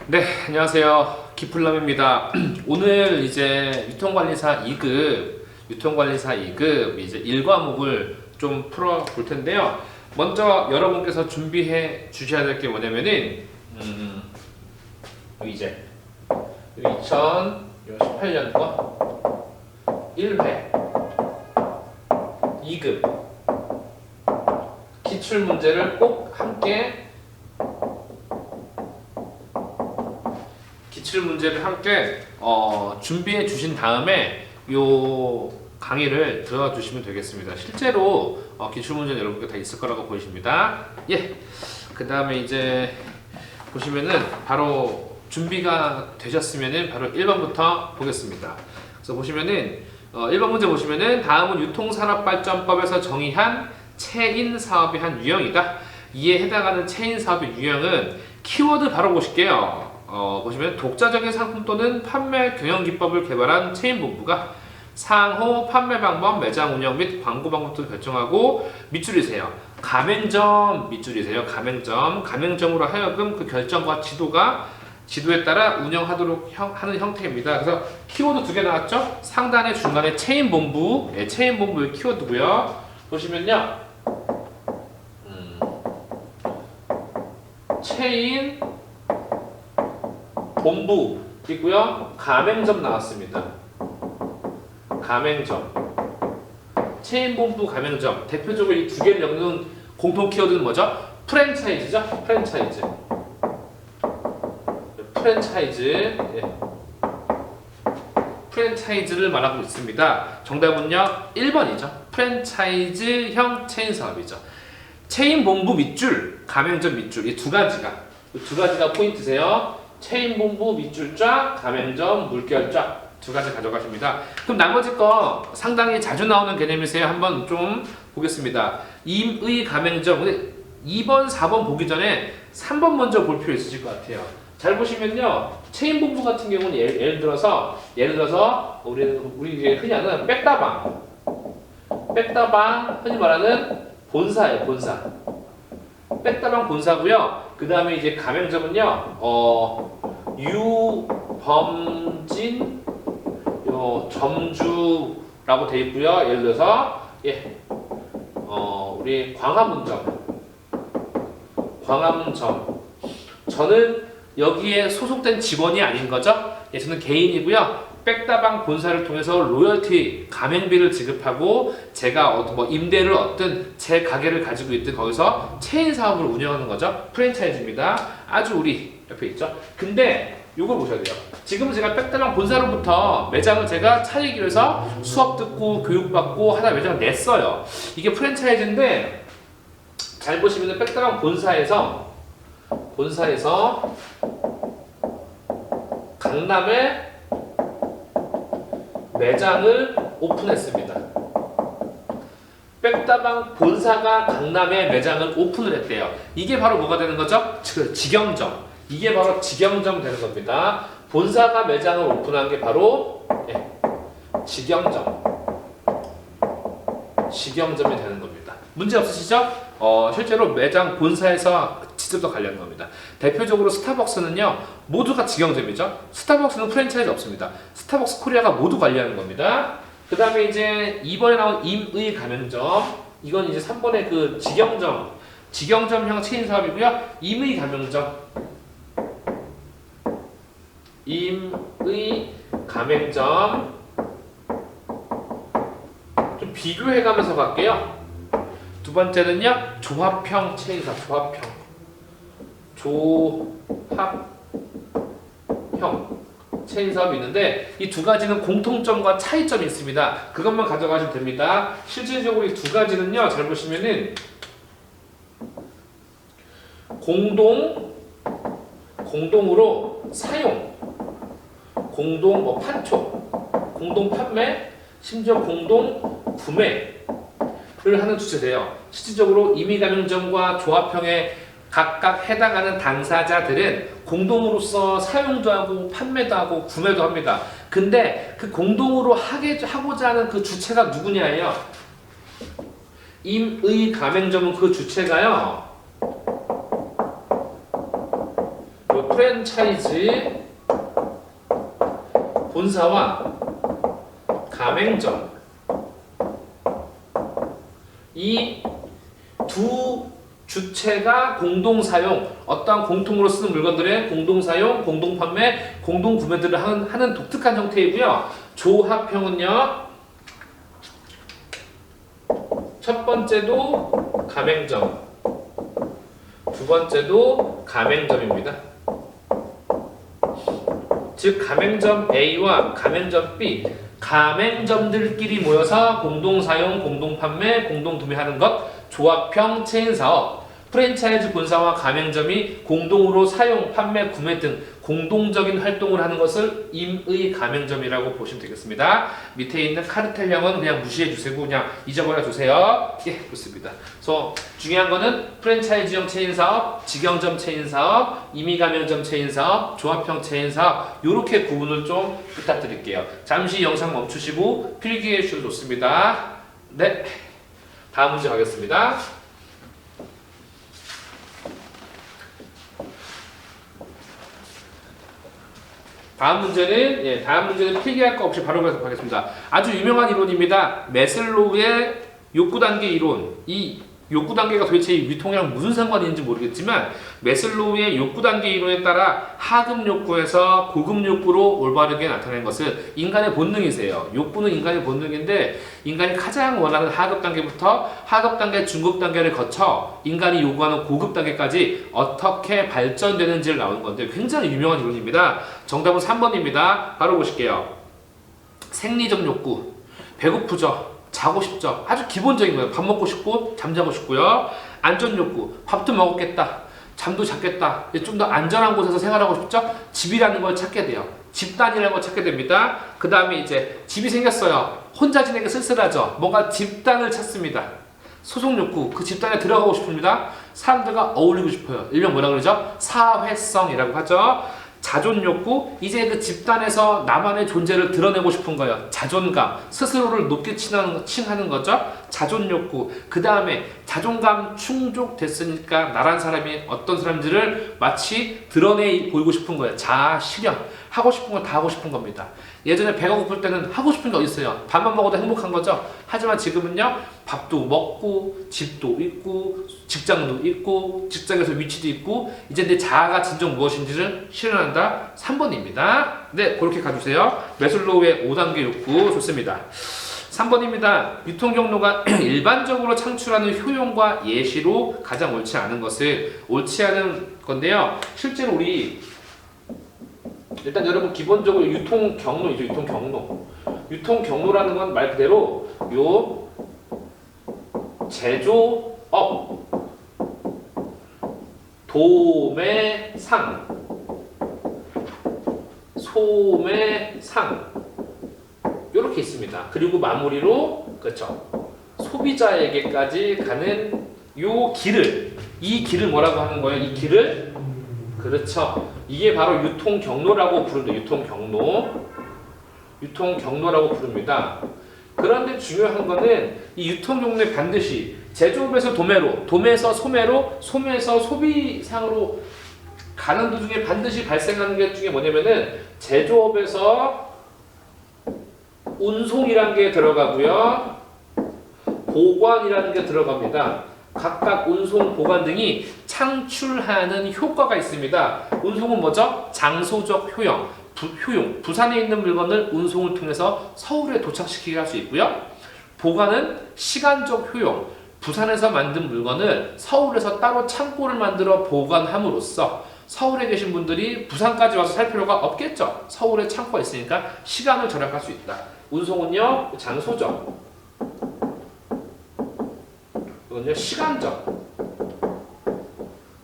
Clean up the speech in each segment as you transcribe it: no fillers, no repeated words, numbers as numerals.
네, 안녕하세요. 기플럼입니다. 오늘 이제 유통관리사 2급 이제 1과목을 좀 풀어 볼 텐데요. 먼저 여러분께서 준비해 주셔야 될 게 뭐냐면은, 이제 2018년도 1회 2급 기출 문제를 꼭 함께 준비해 주신 다음에 요 강의를 들어 주시면 되겠습니다. 실제로 기출 문제는 여러분께 다 있을 거라고 보이십니다. 예. 그 다음에 이제 보시면은 바로 준비가 되셨으면은 바로 1번부터 보겠습니다. 그래서 보시면은 1번 문제 보시면은 다음은 유통산업발전법에서 정의한 체인 사업의 한 유형이다. 이에 해당하는 체인 사업의 유형은 키워드 바로 보실게요. 보시면 독자적인 상품 또는 판매 경영 기법을 개발한 체인 본부가 상호 판매 방법, 매장 운영 및 광고 방법도 결정하고 밑줄이세요. 가맹점 밑줄이세요. 가맹점으로 하여금 그 결정과 지도에 따라 운영하도록 하는 형태입니다. 그래서 키워드 두 개 나왔죠? 상단에 중간에 체인 본부, 체인 본부의 키워드고요. 보시면요, 체인 본부 있고요. 가맹점 나왔습니다. 가맹점, 체인 본부, 가맹점. 대표적으로 이 두 개를 엮는 공통 키워드는 뭐죠? 프랜차이즈죠. 프랜차이즈. 프랜차이즈를 말하고 있습니다. 정답은요 1번이죠. 프랜차이즈형 체인 사업이죠. 체인 본부 밑줄, 가맹점 밑줄, 이 두 가지가 포인트세요. 체인 본부 밑줄 쫙, 가맹점 물결 쫙, 두 가지 가져가십니다. 그럼 나머지 거 상당히 자주 나오는 개념이세요. 한번 좀 보겠습니다. 임의 가맹점. 근데 2번, 4번 보기 전에 3번 먼저 볼 필요 있으실 것 같아요. 잘 보시면요, 체인 본부 같은 경우는 예를 들어서 우리 이제 흔히 하는 백다방, 흔히 말하는 본사예요. 백다방 본사고요. 그 다음에 이제 가맹점은요, 유범진 점주라고 돼 있고요. 예를 들어서 우리 광화문점. 저는 여기에 소속된 직원이 아닌 거죠. 저는 개인이고요. 백다방 본사를 통해서 로열티 가맹비를 지급하고 제가 뭐 임대를 얻든 제 가게를 가지고 있든 거기서 체인 사업을 운영하는 거죠. 프랜차이즈입니다. 아주 우리 옆에 있죠. 근데 이걸 보셔야 돼요. 지금 제가 백다방 본사로부터 매장을 제가 차리기 위해서 수업 듣고 교육받고 하다 매장을 냈어요. 이게 프랜차이즈인데 잘 보시면 백다방 본사에서 강남에 매장을 오픈했습니다. 백다방 본사가 강남에 매장을 오픈을 했대요. 이게 바로 뭐가 되는 거죠? 직영점. 이게 바로 직영점 되는 겁니다. 본사가 매장을 오픈한 게 바로 직영점이 되는 겁니다. 문제 없으시죠? 실제로 매장 본사에서 직접 관리하는 겁니다. 대표적으로 스타벅스는요, 모두가 직영점이죠. 스타벅스는 프랜차이즈 없습니다. 스타벅스 코리아가 모두 관리하는 겁니다. 그 다음에 이제 2번에 나온 임의 가맹점, 이건 이제 3번의 그 직영점형 체인 사업이고요. 임의 가맹점 좀 비교해가면서 갈게요. 두 번째는요, 조합형 체인 사업, 조합형 체인 사업이 있는데 이 두 가지는 공통점과 차이점이 있습니다. 그것만 가져가시면 됩니다. 실질적으로 이 두 가지는요, 잘 보시면은 공동으로 사용, 공동 판촉, 공동 판매, 심지어 공동 구매를 하는 주체세요. 실질적으로 임의가맹점과 조합형의 각각 해당하는 당사자들은 공동으로서 사용도 하고 판매도 하고 구매도 합니다. 근데 그 공동으로 하고자 하는 그 주체가 누구냐예요. 임의 가맹점은 그 주체가요, 요 프랜차이즈 본사와 가맹점 이 두 주체가 공동 사용, 어떠한 공통으로 쓰는 물건들의 공동 사용, 공동 판매, 공동 구매들을 하는 독특한 형태이고요. 조합형은요. 첫 번째도 가맹점, 두 번째도 가맹점입니다. 즉 가맹점 A와 가맹점 B, 가맹점들끼리 모여서 공동 사용, 공동 판매, 공동 구매하는 것, 조합형 체인 사업, 프랜차이즈 본사와 가맹점이 공동으로 사용, 판매, 구매 등 공동적인 활동을 하는 것을 임의 가맹점이라고 보시면 되겠습니다. 밑에 있는 카르텔형은 그냥 무시해 주세요. 그냥 잊어버려 주세요. 예, 좋습니다. 그래서 중요한 거는 프랜차이즈형 체인 사업, 직영점 체인 사업, 임의 가맹점 체인 사업, 조합형 체인 사업 이렇게 구분을 좀 부탁드릴게요. 잠시 영상 멈추시고 필기해 주셔도 좋습니다. 네, 다음 문제 가겠습니다. 다음 문제는 필기할 거 없이 바로 가겠습니다. 아주 유명한 이론입니다. 매슬로우의 욕구단계 이론. 이 욕구단계가 도대체 위통이랑 무슨 상관이 있는지 모르겠지만 매슬로우의 욕구단계 이론에 따라 하급 욕구에서 고급 욕구로 올바르게 나타낸 것은 인간의 본능이세요. 욕구는 인간의 본능인데 인간이 가장 원하는 하급 단계부터 하급 단계, 중급 단계를 거쳐 인간이 요구하는 고급 단계까지 어떻게 발전되는지를 나오는 건데 굉장히 유명한 이론입니다. 정답은 3번입니다. 바로 보실게요. 생리적 욕구, 배고프죠? 자고 싶죠. 아주 기본적인 거예요. 밥 먹고 싶고 잠자고 싶고요. 안전 욕구. 밥도 먹었겠다. 잠도 잤겠다. 좀 더 안전한 곳에서 생활하고 싶죠. 집이라는 걸 찾게 돼요. 집단이라는 걸 찾게 됩니다. 그 다음에 이제 집이 생겼어요. 혼자 지내기 쓸쓸하죠. 뭔가 집단을 찾습니다. 소속 욕구. 그 집단에 들어가고 싶습니다. 사람들과 어울리고 싶어요. 일명 뭐라 그러죠? 사회성이라고 하죠. 자존 욕구, 이제 그 집단에서 나만의 존재를 드러내고 싶은 거예요. 자존감, 스스로를 높게 칭하는 거죠. 자존 욕구. 그 다음에 자존감 충족됐으니까 나란 사람이 어떤 사람들을 마치 드러내 보이고 싶은 거예요. 자아 실현. 하고 싶은 건 다 하고 싶은 겁니다. 예전에 배가 고플 때는 하고 싶은 게 어디 있어요? 밥만 먹어도 행복한 거죠. 하지만 지금은요, 밥도 먹고 집도 있고 직장도 있고 직장에서 위치도 있고 이제 내 자아가 진정 무엇인지를 실현한다. 3번입니다. 네, 그렇게 가주세요. 매슬로우의 5단계 욕구 좋습니다. 3번입니다. 유통경로가 일반적으로 창출하는 효용과 예시로 가장 옳지 않은 것을 옳지 않은 건데요. 실제로 우리 일단 여러분 기본적으로 유통경로이죠. 유통경로. 유통경로라는 건 말 그대로 요 제조업, 도매상, 소매상 이렇게 있습니다. 그리고 마무리로 그렇죠. 소비자에게까지 가는 요 길을, 이 길을 뭐라고 하는 거예요? 이 길을 그렇죠. 이게 바로 유통경로라고 부릅니다. 유통경로라고 부릅니다. 그런데 중요한 거는 이 유통경로에 반드시 제조업에서 도매로, 도매에서 소매로, 소매에서 소비상으로 가는 도중에 반드시 발생하는 게 중에 뭐냐면은 제조업에서 운송이라는 게 들어가고요. 보관이라는 게 들어갑니다. 각각 운송, 보관 등이 창출하는 효과가 있습니다. 운송은 뭐죠? 장소적 효용, 부산에 있는 물건을 운송을 통해서 서울에 도착시키게 할 수 있고요. 보관은 시간적 효용, 부산에서 만든 물건을 서울에서 따로 창고를 만들어 보관함으로써 서울에 계신 분들이 부산까지 와서 살 필요가 없겠죠. 서울에 창고가 있으니까 시간을 절약할 수 있다. 운송은요, 장소적, 이건요, 시간적.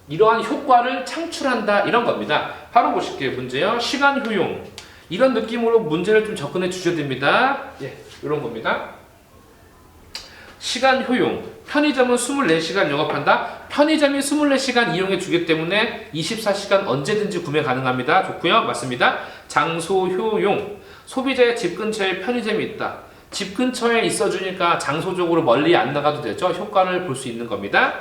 이러한 효과를 창출한다 이런 겁니다. 바로 보실게요. 문제요. 시간 효용. 이런 느낌으로 문제를 좀 접근해 주셔야 됩니다. 예, 이런 겁니다. 시간 효용. 편의점은 24시간 영업한다. 편의점이 24시간 이용해 주기 때문에 24시간 언제든지 구매 가능합니다. 좋고요. 맞습니다. 장소 효용. 소비자의 집 근처에 편의점이 있다. 집 근처에 있어주니까 장소적으로 멀리 안 나가도 되죠. 효과를 볼 수 있는 겁니다.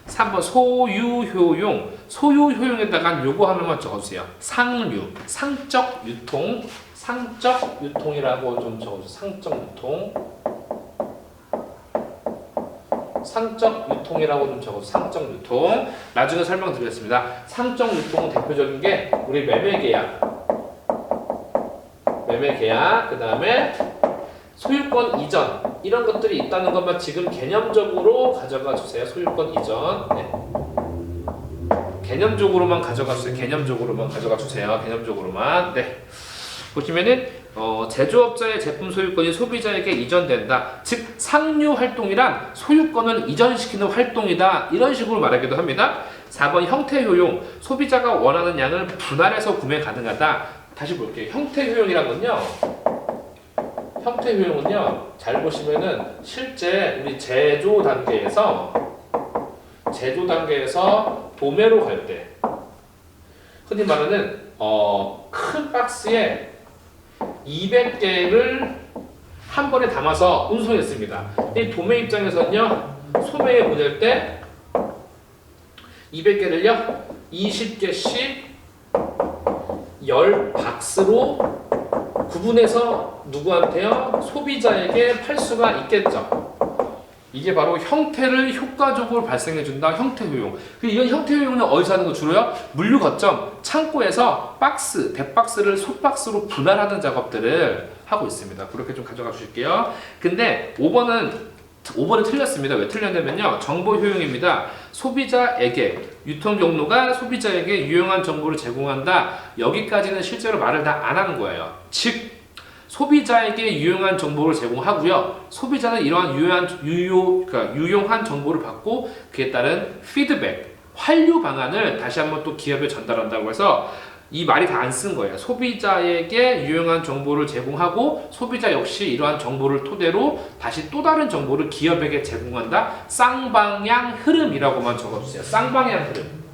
3번 소유효용. 소유효용에다가 요거 하나만 적어주세요. 상류, 상적 유통, 상적 유통이라고 좀 적어주세요. 상적 유통, 상적 유통이라고 좀 적어주세요. 상적 유통. 나중에 설명드리겠습니다. 상적 유통은 대표적인 게 우리 매매계약, 그 다음에 소유권 이전 이런 것들이 있다는 것만 지금 개념적으로 가져가 주세요. 소유권 이전. 네. 개념적으로만 가져가 주세요. 개념적으로만 가져가 주세요. 개념적으로만. 네. 보시면은 제조업자의 제품 소유권이 소비자에게 이전된다. 즉 상류 활동이란 소유권을 이전시키는 활동이다. 이런 식으로 말하기도 합니다. 4번 형태 효용. 소비자가 원하는 양을 분할해서 구매 가능하다. 다시 볼게요. 형태 효용이란 건요. 형태 효용은요. 잘 보시면은 실제 우리 제조 단계에서 도매로 갈 때 흔히 말하는 큰 박스에 200개를 한 번에 담아서 운송했습니다. 이 도매 입장에서는요. 소매에 보낼 때 200개를요. 20개씩 10박스로 구분해서 누구한테요? 소비자에게 팔 수가 있겠죠. 이게 바로 형태를 효과적으로 발생해준다. 형태 효용. 이런 형태 효용은 어디서 하는 거 주로요? 물류 거점, 창고에서 박스, 대박스를 소박스로 분할하는 작업들을 하고 있습니다. 그렇게 좀 가져가 주실게요. 근데 5번은 틀렸습니다. 왜 틀렸냐면요. 정보 효용입니다. 소비자에게, 유통 경로가 소비자에게 유용한 정보를 제공한다. 여기까지는 실제로 말을 다 안 하는 거예요. 즉, 소비자에게 유용한 정보를 제공하고요. 소비자는 이러한 유용한 정보를 받고 그에 따른 피드백, 환류 방안을 다시 한번 또 기업에 전달한다고 해서 이 말이 다 안 쓴 거예요. 소비자에게 유용한 정보를 제공하고 소비자 역시 이러한 정보를 토대로 다시 또 다른 정보를 기업에게 제공한다. 쌍방향 흐름이라고만 적어주세요. 쌍방향 흐름.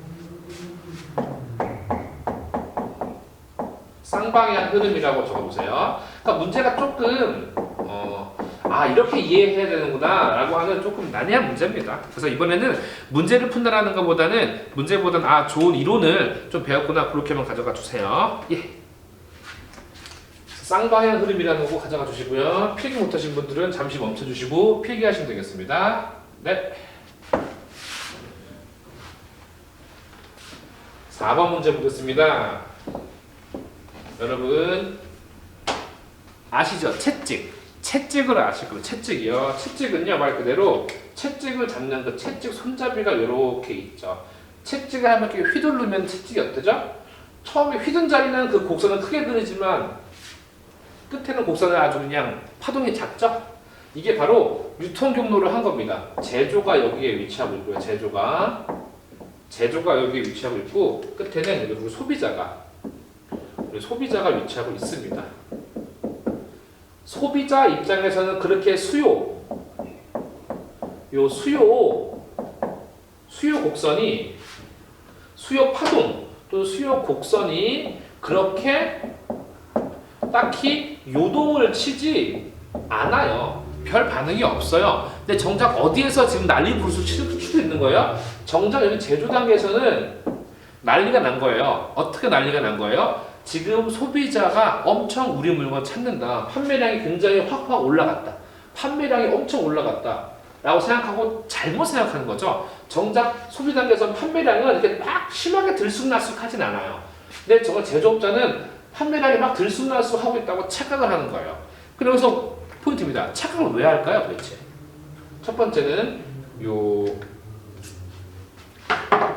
쌍방향 흐름이라고 적어보세요. 그러니까 문제가 조금 이렇게 이해해야 되는구나 라고 하는 조금 난해한 문제입니다. 그래서 이번에는 문제를 푼다라는 것보다는 좋은 이론을 좀 배웠구나 그렇게만 가져가 주세요. 예. 쌍방향 흐름이라는 거 가져가 주시고요. 필기 못하신 분들은 잠시 멈춰주시고 필기하시면 되겠습니다. 네. 4번 문제 보겠습니다. 여러분 아시죠? 채찍을 아실 거예요. 채찍이요. 채찍은요 말 그대로 채찍을 잡는 그 채찍 손잡이가 이렇게 있죠. 채찍을 한번 이렇게 휘두르면 채찍이 어때죠? 처음에 휘둔 자리는 그 곡선은 크게 그리지만 끝에는 곡선은 아주 그냥 파동이 작죠? 이게 바로 유통 경로를 한 겁니다. 제조가 여기에 위치하고 있고요. 제조가 여기에 위치하고 있고 끝에는 여기 소비자가 위치하고 있습니다. 소비자 입장에서는 그렇게 수요 곡선이 수요 파동 또 수요 곡선이 그렇게 딱히 요동을 치지 않아요. 별 반응이 없어요. 근데 정작 어디에서 지금 난리 부르스 치고 있는 거예요? 정작 여기 제조 단계에서는 난리가 난 거예요. 어떻게 난리가 난 거예요? 지금 소비자가 엄청 우리 물건 찾는다. 판매량이 굉장히 확 올라갔다. 판매량이 엄청 올라갔다. 라고 생각하고 잘못 생각하는 거죠. 정작 소비 단계에서 판매량은 이렇게 막 심하게 들쑥날쑥하진 않아요. 근데 정말 제조업자는 판매량이 막 들쑥날쑥 하고 있다고 착각을 하는 거예요. 그래서 포인트입니다. 착각을 왜 할까요, 도대체? 첫 번째는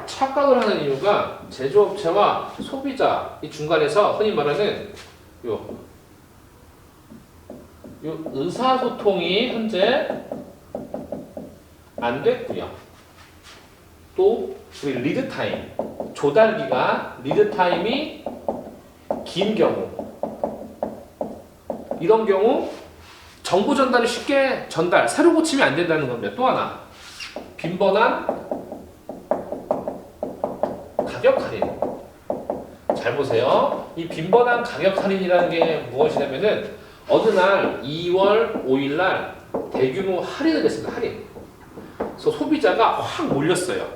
착각을 하는 이유가 제조업체와 소비자 이 중간에서 흔히 말하는 의사소통이 현재 안 됐고요. 또 우리 리드타임, 리드타임이 긴 경우, 이런 경우 정보 전달이 쉽게 사료 고침이 안 된다는 겁니다. 또 하나, 빈번한 가격 할인. 잘 보세요. 이 빈번한 가격 할인이라는 게 무엇이냐면은 어느 날 2월 5일 날 대규모 할인을 했습니다. 할인. 그래서 소비자가 확 몰렸어요.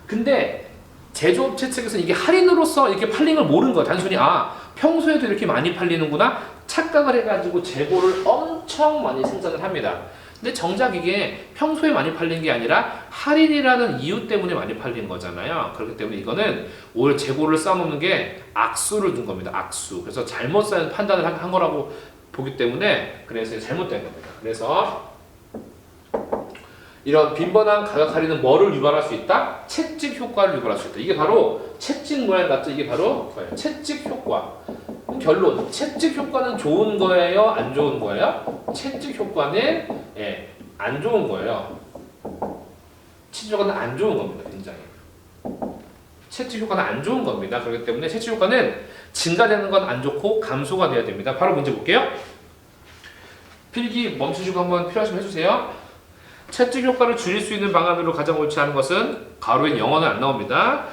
근데 제조업체 측에서는 이게 할인으로서 이렇게 팔린 걸 모르는 거야. 단순히 평소에도 이렇게 많이 팔리는구나 착각을 해가지고 재고를 엄청 많이 생산을 합니다. 근데 정작 이게 평소에 많이 팔린 게 아니라 할인이라는 이유 때문에 많이 팔린 거잖아요. 그렇기 때문에 이거는 올 재고를 쌓아놓는 게 악수를 둔 겁니다. 악수. 그래서 잘못 판단을 한 거라고 보기 때문에 그래서 잘못된 겁니다. 그래서 이런 빈번한 가격 할인은 뭐를 유발할 수 있다? 채찍 효과를 유발할 수 있다. 이게 바로 채찍 모양 같죠? 이게 바로 채찍 효과. 결론, 채찍 효과는 좋은 거예요? 안 좋은 거예요? 채찍 효과는 안 좋은 거예요. 채찍 효과는 안 좋은 겁니다. 굉장히. 채찍 효과는 안 좋은 겁니다. 그렇기 때문에 채찍 효과는 증가되는 건 안 좋고 감소가 돼야 됩니다. 바로 문제 볼게요. 필기 멈추시고 한번 필요하시면 해주세요. 채찍 효과를 줄일 수 있는 방안으로 가장 옳지 않은 것은 가로엔 영어는 안 나옵니다.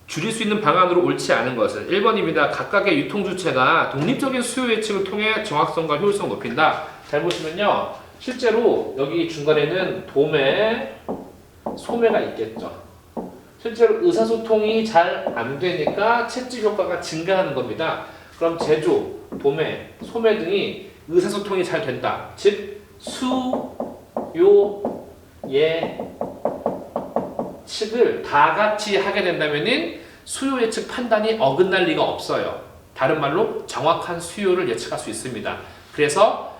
줄일 수 있는 방안으로 옳지 않은 것은 1번입니다. 각각의 유통주체가 독립적인 수요 예측을 통해 정확성과 효율성을 높인다. 잘 보시면요. 실제로 여기 중간에는 도매, 소매가 있겠죠. 실제로 의사소통이 잘 안 되니까 채찍 효과가 증가하는 겁니다. 그럼 제조, 도매, 소매 등이 의사소통이 잘 된다. 즉 수, 요, 예 측을 다 같이 하게 된다면은 수요 예측 판단이 어긋날 리가 없어요. 다른 말로 정확한 수요를 예측할 수 있습니다. 그래서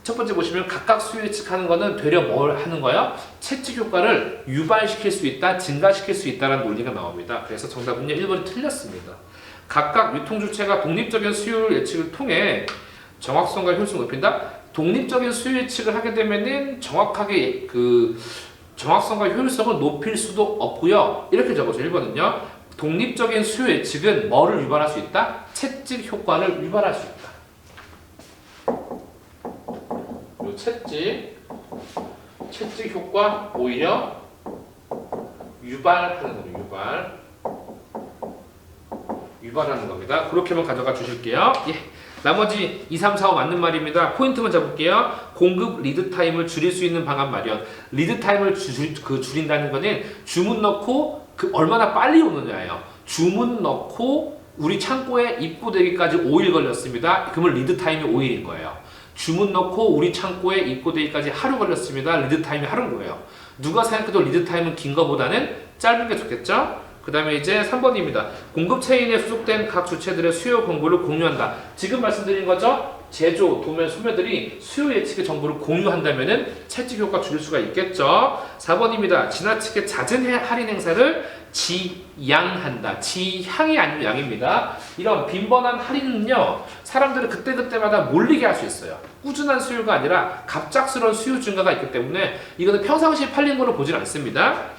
첫 번째 보시면 각각 수요 예측하는 거는 되려 뭘 하는 거예요? 채찍 효과를 유발시킬 수 있다, 증가시킬 수 있다는 논리가 나옵니다. 그래서 정답은요 1번이 틀렸습니다. 각각 유통주체가 독립적인 수요 예측을 통해 정확성과 효율성을 높인다. 독립적인 수요 예측을 하게 되면은 정확하게 정확성과 효율성을 높일 수도 없고요. 이렇게 적어줘. 1번은요. 독립적인 수요 예측은 뭐를 유발할 수 있다? 채찍 효과를 유발할 수 있다. 요 채찍 효과 오히려 유발하는 겁니다. 유발하는 겁니다. 그렇게만 가져가 주실게요. 예. 나머지 2, 3, 4, 5 맞는 말입니다. 포인트만 잡을게요. 공급 리드 타임을 줄일 수 있는 방안 마련. 리드 타임을 줄인다는 거는 주문 넣고 얼마나 빨리 오느냐예요. 주문 넣고 우리 창고에 입고되기까지 5일 걸렸습니다. 그러면 리드 타임이 5일인 거예요. 주문 넣고 우리 창고에 입고되기까지 하루 걸렸습니다. 리드 타임이 하루인 거예요. 누가 생각해도 리드 타임은 긴 거보다는 짧은 게 좋겠죠? 그 다음에 이제 3번입니다. 공급 체인에 수속된 각 주체들의 수요 정보를 공유한다. 지금 말씀드린 거죠? 제조, 도매, 소매들이 수요 예측의 정보를 공유한다면은 채찍 효과 줄일 수가 있겠죠? 4번입니다. 지나치게 잦은 할인 행사를 지양한다. 지향이 아니면 양입니다. 이런 빈번한 할인은요, 사람들을 그때그때마다 몰리게 할 수 있어요. 꾸준한 수요가 아니라 갑작스러운 수요 증가가 있기 때문에 이거는 평상시에 팔린 거로 보진 않습니다.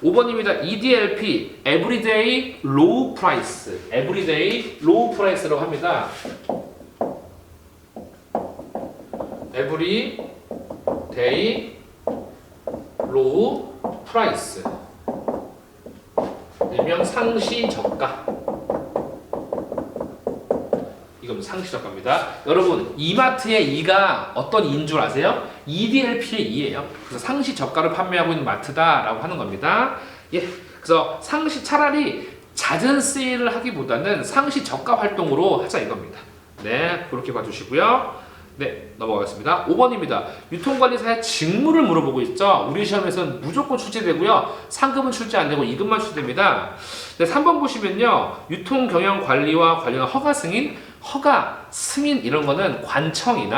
5번입니다. EDLP, Everyday Low Price. Everyday Low Price라고 합니다. Everyday Low Price. 일명 상시 저가. 이건 상시 저가입니다. 여러분, 이마트의 2가 어떤 2인 줄 아세요? EDLP의 2예요. 그래서 상시 저가를 판매하고 있는 마트다라고 하는 겁니다. 예, 그래서 차라리 잦은 세일을 하기보다는 상시 저가 활동으로 하자 이겁니다. 네, 그렇게 봐주시고요. 네, 넘어가겠습니다. 5번입니다. 유통관리사의 직무를 물어보고 있죠. 우리 시험에서는 무조건 출제되고요. 상급은 출제 안 되고 2급만 출제됩니다. 네, 3번 보시면요. 유통경영관리와 관련한 허가 승인 이런 거는 관청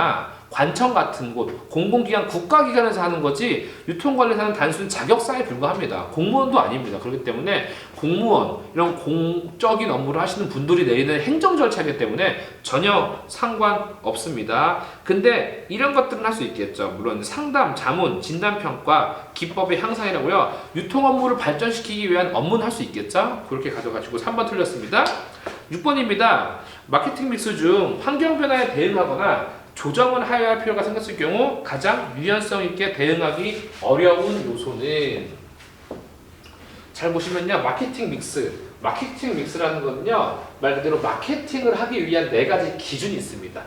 같은 곳, 공공기관, 국가기관에서 하는 거지 유통관리사는 단순 자격사에 불과합니다. 공무원도 아닙니다. 그렇기 때문에 공무원, 이런 공적인 업무를 하시는 분들이 내리는 행정 절차이기 때문에 전혀 상관없습니다. 근데 이런 것들은 할 수 있겠죠. 물론 상담, 자문, 진단평가, 기법의 향상이라고요. 유통 업무를 발전시키기 위한 업무는 할 수 있겠죠. 그렇게 가져가시고 3번 틀렸습니다. 6번입니다. 마케팅 믹스 중 환경 변화에 대응하거나 조정을 하여야 할 필요가 생겼을 경우 가장 유연성 있게 대응하기 어려운 요소는, 잘 보시면요. 마케팅 믹스라는 거는요. 말 그대로 마케팅을 하기 위한 4가지 기준이 있습니다.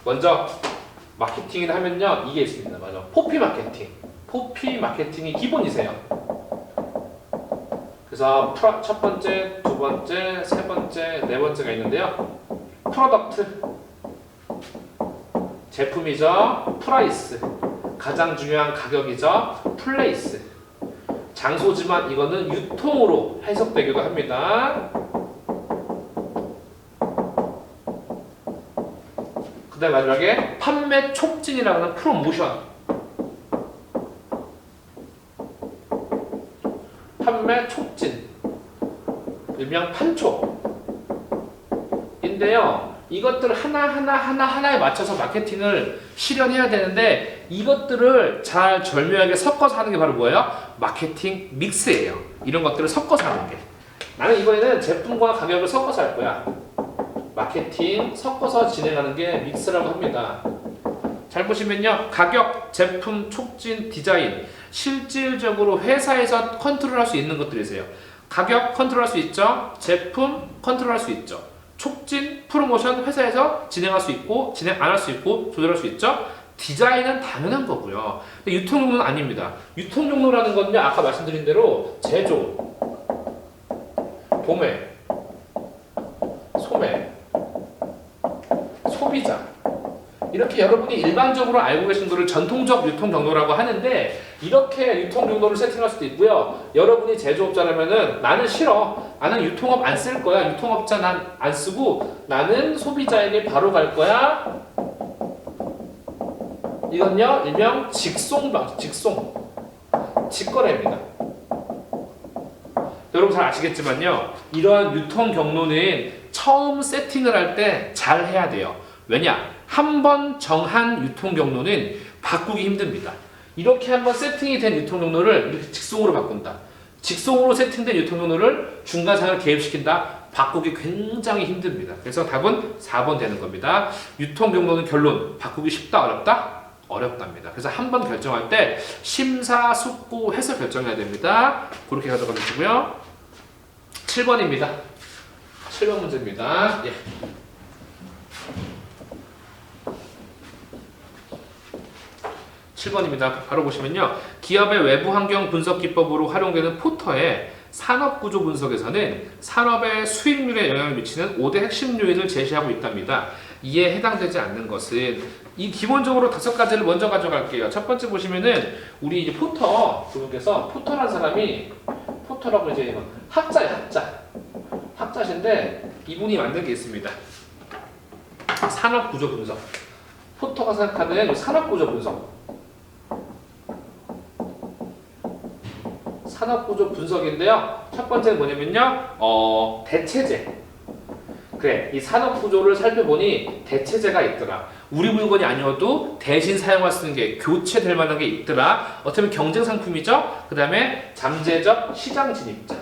먼저 마케팅을 하면요. 이게 있습니다. 맞아. 포피 호피 마케팅이 기본이세요. 그래서 첫 번째, 두 번째, 세 번째, 네 번째가 있는데요. 프로덕트, 제품이죠. 프라이스, 가장 중요한 가격이죠. 플레이스, 장소지만 이거는 유통으로 해석되기도 합니다. 그 다음 마지막에 판매 촉진이라고 하는 프로모션. 판매 촉진, 일명 판촉인데요. 이것들 하나에 맞춰서 마케팅을 실현해야 되는데 이것들을 잘 절묘하게 섞어서 하는 게 바로 뭐예요? 마케팅 믹스예요. 이런 것들을 섞어서 하는 게. 나는 이번에는 제품과 가격을 섞어서 할 거야. 마케팅 섞어서 진행하는 게 믹스라고 합니다. 잘 보시면요. 가격, 제품, 촉진, 디자인. 실질적으로 회사에서 컨트롤할 수 있는 것들이세요. 가격 컨트롤할 수 있죠. 제품 컨트롤할 수 있죠. 촉진, 프로모션 회사에서 진행할 수 있고 진행 안 할 수 있고 조절할 수 있죠. 디자인은 당연한 거고요. 근데 유통 용도는 아닙니다. 유통 용도라는 건요. 아까 말씀드린 대로 제조, 도매, 소매, 소비자 이렇게 여러분이 일반적으로 알고 계신 거를 전통적 유통 경로라고 하는데 이렇게 유통 경로를 세팅할 수도 있고요. 여러분이 제조업자라면은 나는 싫어. 나는 유통업 안 쓸 거야. 유통업자 난 안 쓰고 나는 소비자에게 바로 갈 거야. 이건요. 일명 직거래입니다. 여러분 잘 아시겠지만요. 이러한 유통 경로는 처음 세팅을 할 때 잘 해야 돼요. 왜냐? 한번 정한 유통 경로는 바꾸기 힘듭니다. 이렇게 한번 세팅이 된 유통 경로를 이렇게 직송으로 바꾼다. 직송으로 세팅된 유통 경로를 중간상을 개입시킨다. 바꾸기 굉장히 힘듭니다. 그래서 답은 4번 되는 겁니다. 유통 경로는 결론 바꾸기 쉽다 어렵다? 어렵답니다. 그래서 한번 결정할 때 심사숙고해서 결정해야 됩니다. 그렇게 가져가 주시고요. 7번입니다. 7번 문제입니다. 예. (7번입니다) 바로 보시면요. 기업의 외부 환경 분석 기법으로 활용되는 포터의 산업구조 분석에서는 산업의 수익률에 영향을 미치는 5대 핵심 요인을 제시하고 있답니다. 이에 해당되지 않는 것은 이 기본적으로 5가지를 먼저 가져갈게요. 첫 번째 보시면은 우리 이제 포터 그분께서 포터라는 사람이 포터라고 이제 학자예요. 학자신데 이분이 만든 게 있습니다. 산업구조 분석. 포터가 생각하는 산업구조 분석. 산업구조 분석인데요. 첫 번째는 뭐냐면요. 대체재. 그래, 이 산업구조를 살펴보니 대체재가 있더라. 우리 물건이 아니어도 대신 사용할 수 있는 게 교체될 만한 게 있더라. 어떻게 보면 경쟁 상품이죠. 그 다음에 잠재적 시장 진입자.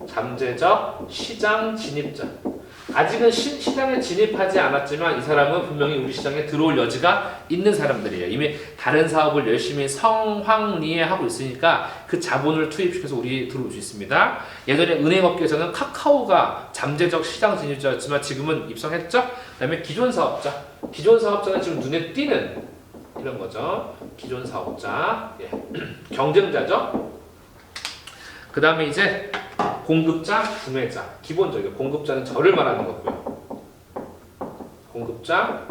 잠재적 시장 진입자. 아직은 시장에 진입하지 않았지만 이 사람은 분명히 우리 시장에 들어올 여지가 있는 사람들이에요. 이미 다른 사업을 열심히 성황리에하고 있으니까 그 자본을 투입시켜서 우리 들어올 수 있습니다. 예전에 은행업계에서는 카카오가 잠재적 시장 진입자였지만 지금은 입성했죠. 그 다음에 기존 사업자. 기존 사업자는 지금 눈에 띄는 이런 거죠. 기존 사업자. 예. 경쟁자죠. 그 다음에 이제 공급자, 구매자. 기본적이에요. 공급자는 저를 말하는 거고요. 공급자,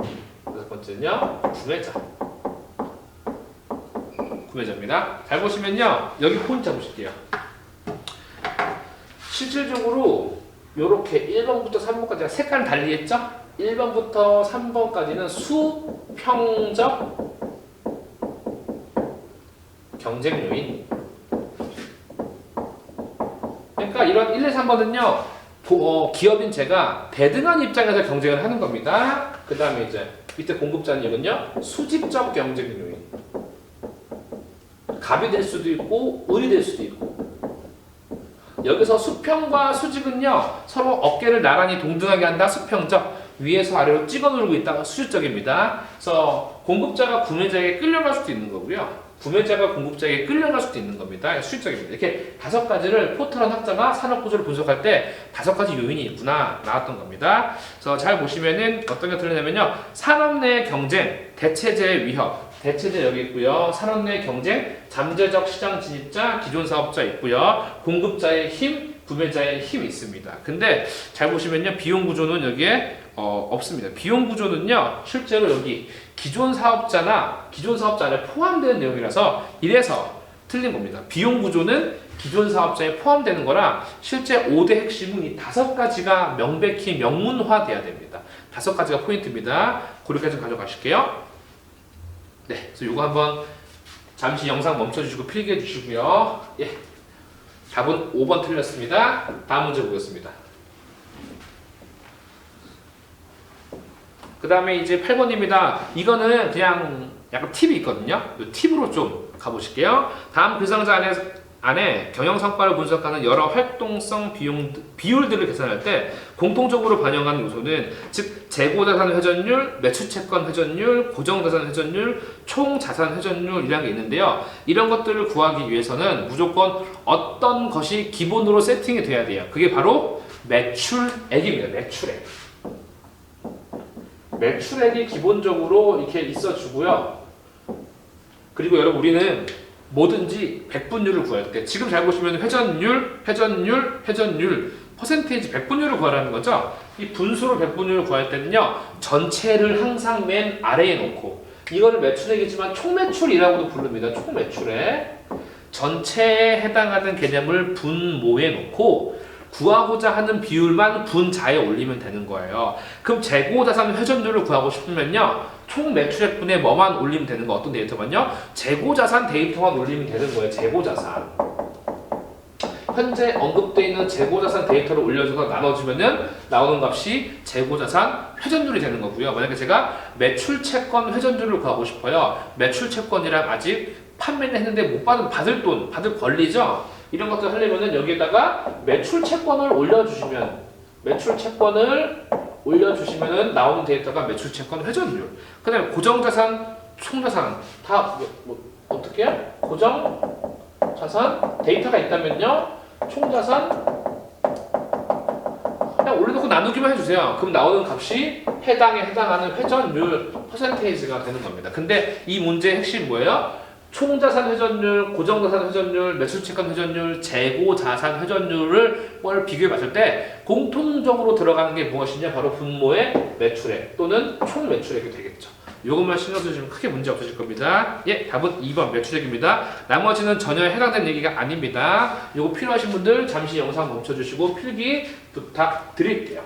6번째는요, 구매자. 구매자입니다. 잘 보시면요, 여기 포인트 잡으실게요. 실질적으로 이렇게 1번부터 3번까지가 색깔 달리 했죠? 1번부터 3번까지는 수평적 경쟁 요인. 그러니까 이런 1, 2, 3번은요 기업인 제가 대등한 입장에서 경쟁을 하는 겁니다. 그 다음에 이제 밑에 공급자는 이건요 수직적 경쟁 요인. 갑이 될 수도 있고 을이 될 수도 있고. 여기서 수평과 수직은요 서로 어깨를 나란히 동등하게 한다. 수평적. 위에서 아래로 찍어 누르고 있다가 수직적입니다. 그래서 공급자가 구매자에게 끌려갈 수도 있는 거고요. 구매자가 공급자에게 끌려갈 수도 있는 겁니다. 수직적입니다. 이렇게 5가지를 포터란 학자가 산업구조를 분석할 때 5가지 요인이 있구나 나왔던 겁니다. 그래서 잘 보시면은 어떤 게 들리냐면요. 산업 내 경쟁, 대체재의 위협, 대체자 여기 있고요. 산업 내 경쟁, 잠재적 시장 진입자, 기존 사업자 있고요. 공급자의 힘, 구매자의 힘이 있습니다. 근데 잘 보시면요, 비용 구조는 여기에 없습니다. 비용 구조는요, 실제로 여기 기존 사업자나 기존 사업자 안에 포함되는 내용이라서 이래서 틀린 겁니다. 비용 구조는 기존 사업자에 포함되는 거라 실제 5대 핵심은 이 5가지가 명백히 명문화돼야 됩니다. 5가지가 포인트입니다. 고려까지 가져가실게요. 네, 그래서 이거 한번 잠시 영상 멈춰주시고 필기해 주시고요. 예, 답은 5번 틀렸습니다. 다음 문제 보겠습니다. 그 다음에 이제 8번입니다. 이거는 그냥 약간 팁이 있거든요. 이 팁으로 좀 가보실게요. 다음 글상자 안에 경영 성과를 분석하는 여러 활동성 비율들을 계산할 때 공통적으로 반영하는 요소는 즉 재고자산 회전율, 매출채권 회전율, 고정자산 회전율, 총자산 회전율이라는 게 있는데요. 이런 것들을 구하기 위해서는 무조건 어떤 것이 기본으로 세팅이 돼야 돼요. 그게 바로 매출액입니다. 매출액. 매출액이 기본적으로 이렇게 있어주고요. 그리고 여러분 우리는 뭐든지 백분율을 구할 때 지금 잘 보시면 회전율, 퍼센테이지 백분율을 구하라는 거죠. 이 분수로 백분율을 구할 때는요, 전체를 항상 맨 아래에 놓고 이거는 매출액이지만 총매출이라고도 부릅니다. 총매출액. 전체에 해당하는 개념을 분모에 놓고 구하고자 하는 비율만 분자에 올리면 되는 거예요. 그럼 재고자산 회전율을 구하고 싶으면요, 총 매출액분에 뭐만 올리면 되는 거, 어떤 데이터만요? 재고자산 데이터만 올리면 되는 거예요. 재고자산. 현재 언급되어 있는 재고자산 데이터를 올려줘서 나눠주면은 나오는 값이 재고자산 회전율이 되는 거고요. 만약에 제가 매출채권 회전율을 구하고 싶어요. 매출채권이랑 아직 판매는 했는데 못 받을 돈, 받을 권리죠? 이런 것들 하려면은 여기에다가 매출채권을 올려주시면은 나오는 데이터가 매출채권 회전율. 그 다음에 고정자산, 총자산 다 어떻게 해요? 고정자산 데이터가 있다면요, 총자산 그냥 올려놓고 나누기만 해주세요. 그럼 나오는 값이 해당하는 회전율 퍼센테이지가 되는 겁니다. 근데 이 문제의 핵심이 뭐예요? 총자산 회전율, 고정자산 회전율, 매출채권 회전율, 재고자산 회전율을 비교해 봤을 때 공통적으로 들어가는 게 무엇이냐? 바로 분모의 매출액 또는 총매출액이 되겠죠. 이것만 신경 쓰시면 크게 문제 없으실 겁니다. 예, 답은 2번 매출액입니다. 나머지는 전혀 해당되는 얘기가 아닙니다. 이거 필요하신 분들 잠시 영상 멈춰주시고 필기 부탁드릴게요.